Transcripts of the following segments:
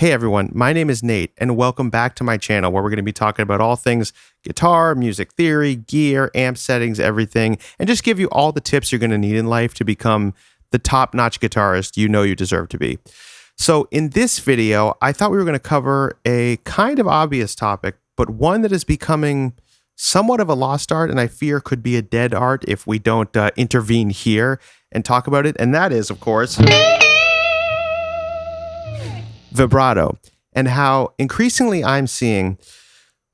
Hey everyone, my name is Nate, and welcome back to my channel where we're going to be talking about all things guitar, music theory, gear, amp settings, everything, and just give you all the tips you're going to need in life to become the top-notch guitarist you know you deserve to be. So in this video, I thought we were going to cover a kind of obvious topic, but one that is becoming somewhat of a lost art, and I fear could be a dead art if we don't intervene here and talk about it, and that is, of course, vibrato, and how increasingly I'm seeing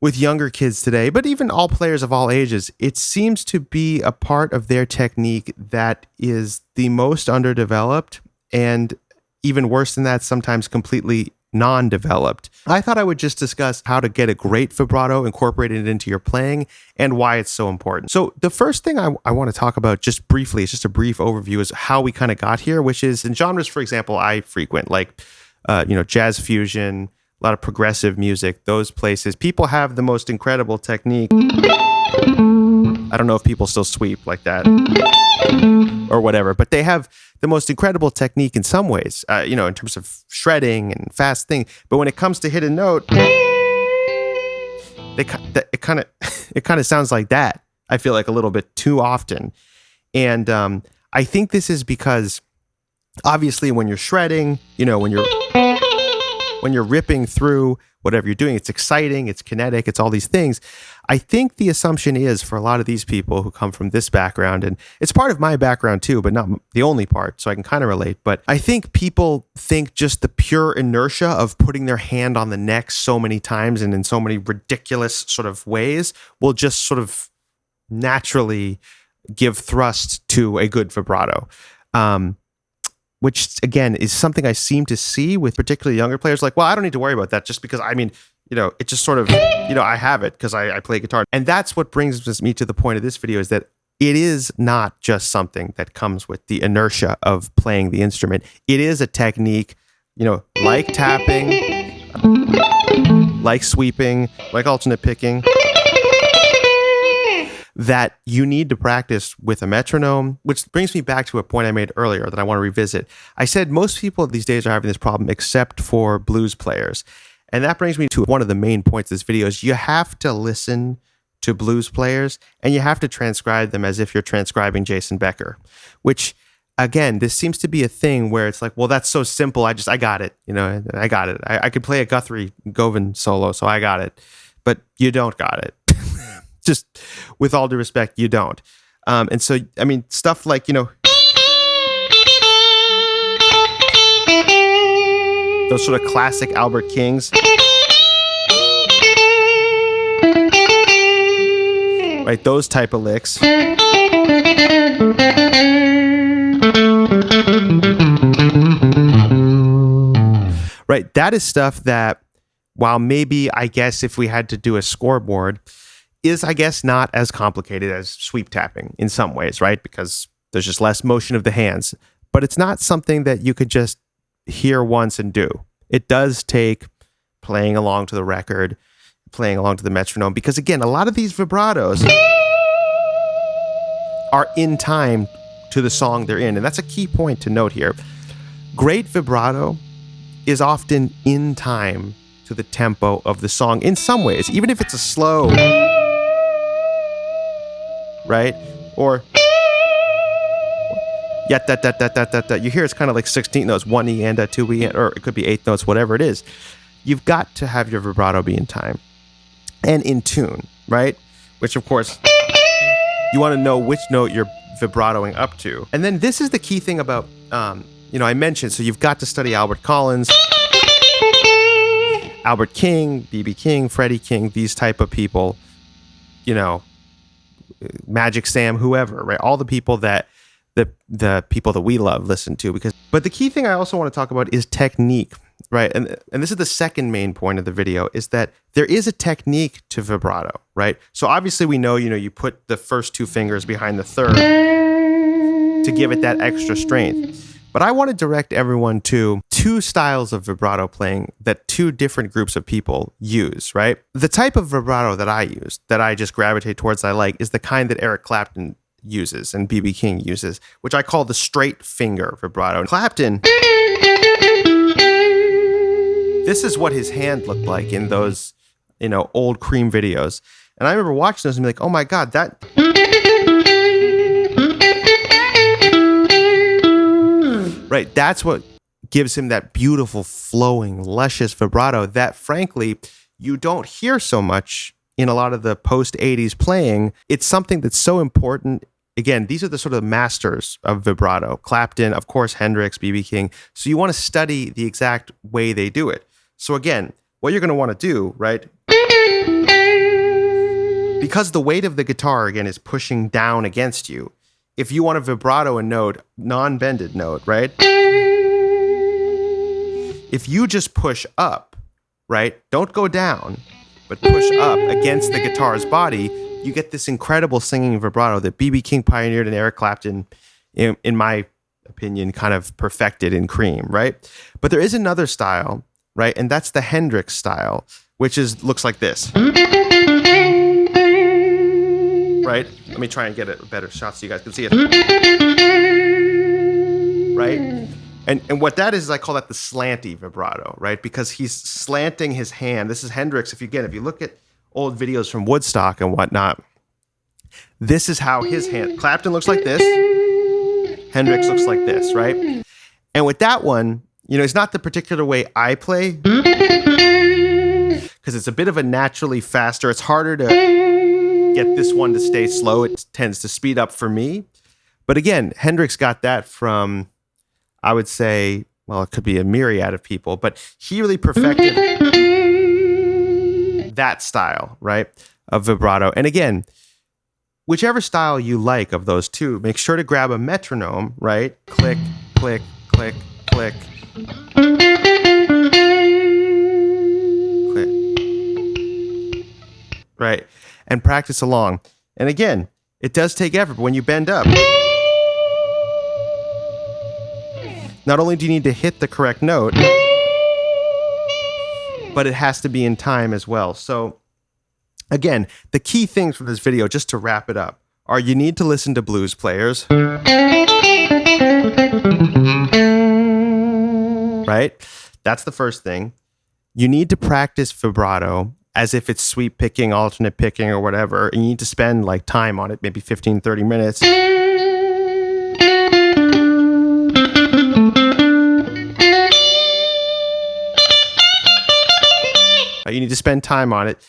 with younger kids today, but even all players of all ages, it seems to be a part of their technique that is the most underdeveloped, and even worse than that, sometimes completely non-developed. I thought I would just discuss how to get a great vibrato, incorporate it into your playing, and why it's so important. So the first thing I want to talk about just briefly, it's just a brief overview, is how we kind of got here, which is in genres, for example, I frequent, like jazz fusion, a lot of progressive music, those places. People have the most incredible technique. I don't know if people still sweep like that or whatever, but they have the most incredible technique in some ways, in terms of shredding and fast thing. But when it comes to hit a note, it kind of sounds like that. I feel like a little bit too often. And I think this is because obviously when you're shredding, when you're ripping through whatever you're doing, it's exciting, it's kinetic, it's all these things. I think the assumption is for a lot of these people who come from this background, and it's part of my background too, but not the only part, so I can kind of relate. But I think people think just the pure inertia of putting their hand on the neck so many times and in so many ridiculous sort of ways will just sort of naturally give thrust to a good vibrato. Which, again, is something I seem to see with particularly younger players. Like, well, I don't need to worry about that just because, it just sort of, I have it because I play guitar. And that's what brings me to the point of this video, is that it is not just something that comes with the inertia of playing the instrument. It is a technique, like tapping, like sweeping, like alternate picking, that you need to practice with a metronome, which brings me back to a point I made earlier that I want to revisit. I said most people these days are having this problem except for blues players. And that brings me to one of the main points of this video is you have to listen to blues players and you have to transcribe them as if you're transcribing Jason Becker, which, again, this seems to be a thing where it's like, well, that's so simple. I got it. I got it. I could play a Guthrie Govan solo, so I got it. But you don't got it. Just with all due respect, you don't. And so, stuff like, those sort of classic Albert Kings, right? Those type of licks. Right? That is stuff that, while maybe, I guess, if we had to do a scoreboard, is, I guess, not as complicated as sweep tapping in some ways, right? Because there's just less motion of the hands. But it's not something that you could just hear once and do. It does take playing along to the record, playing along to the metronome, because, again, a lot of these vibratos are in time to the song they're in. And that's a key point to note here. Great vibrato is often in time to the tempo of the song in some ways, even if it's a slow, right? Or you hear it's kind of like 16th notes, 1 E and a 2 E, or it could be 8th notes, whatever it is. You've got to have your vibrato be in time and in tune, right? Which, of course, you want to know which note you're vibratoing up to. And then this is the key thing about, I mentioned, so you've got to study Albert Collins, Albert King, B.B. King, Freddie King, these type of people, Magic Sam, whoever, right? All the people that the people that we love listen to. But the key thing I also want to talk about is technique, right? And this is the second main point of the video, is that there is a technique to vibrato, right? So obviously we know, you put the first two fingers behind the third to give it that extra strength. But I want to direct everyone to two styles of vibrato playing that two different groups of people use, right? The type of vibrato that I use, that I just gravitate towards, I like, is the kind that Eric Clapton uses and B.B. King uses, which I call the straight finger vibrato. Clapton This is what his hand looked like in those, old Cream videos. And I remember watching those and be like, oh my God, that... Right, that's what gives him that beautiful, flowing, luscious vibrato that, frankly, you don't hear so much in a lot of the post-'80s playing. It's something that's so important. Again, these are the sort of masters of vibrato. Clapton, of course, Hendrix, B.B. King. So you want to study the exact way they do it. So again, what you're going to want to do, right? Because the weight of the guitar, again, is pushing down against you. If you want a vibrato a note, non-bended note, right? If you just push up, right? Don't go down, but push up against the guitar's body, you get this incredible singing vibrato that B.B. King pioneered and Eric Clapton, in my opinion, kind of perfected in Cream, right? But there is another style, right? And that's the Hendrix style, which looks like this. Right? Let me try and get a better shot so you guys can see it. Right? And what that is I call that the slanty vibrato, right? Because he's slanting his hand. This is Hendrix. If you look at old videos from Woodstock and whatnot, this is how his hand... Clapton looks like this. Hendrix looks like this, right? And with that one, it's not the particular way I play, because it's a bit of a naturally faster. It's harder to get this one to stay slow. It tends to speed up for me. But again, Hendrix got that from, I would say, well, it could be a myriad of people, but he really perfected that style, right, of vibrato. And again, whichever style you like of those two, make sure to grab a metronome, right? Click, click, click, click. Click. Right. And practice along. And again, it does take effort, but when you bend up, not only do you need to hit the correct note, but it has to be in time as well. So again, the key things for this video, just to wrap it up, are you need to listen to blues players. Right? That's the first thing. You need to practice vibrato as if it's sweep picking, alternate picking, or whatever. And you need to spend like time on it, maybe 15, 30 minutes. You need to spend time on it.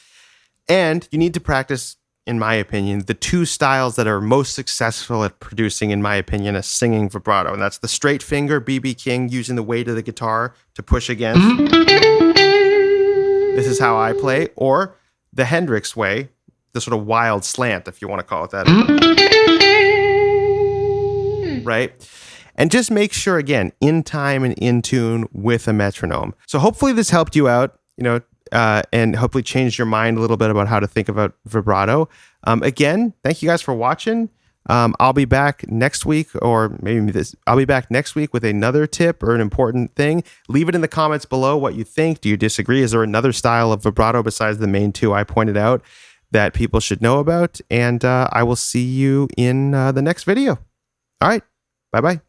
And you need to practice, in my opinion, the two styles that are most successful at producing, in my opinion, a singing vibrato. And that's the straight finger, B.B. King, using the weight of the guitar to push against. This is how I play. Or the Hendrix way, the sort of wild slant, if you want to call it that. Right? And just make sure, again, in time and in tune with a metronome. So hopefully this helped you out, and hopefully changed your mind a little bit about how to think about vibrato. Again, thank you guys for watching. I'll be back next week, or I'll be back next week with another tip or an important thing. Leave it in the comments below what you think. Do you disagree? Is there another style of vibrato besides the main two I pointed out that people should know about? And I will see you in the next video. All right. Bye-bye.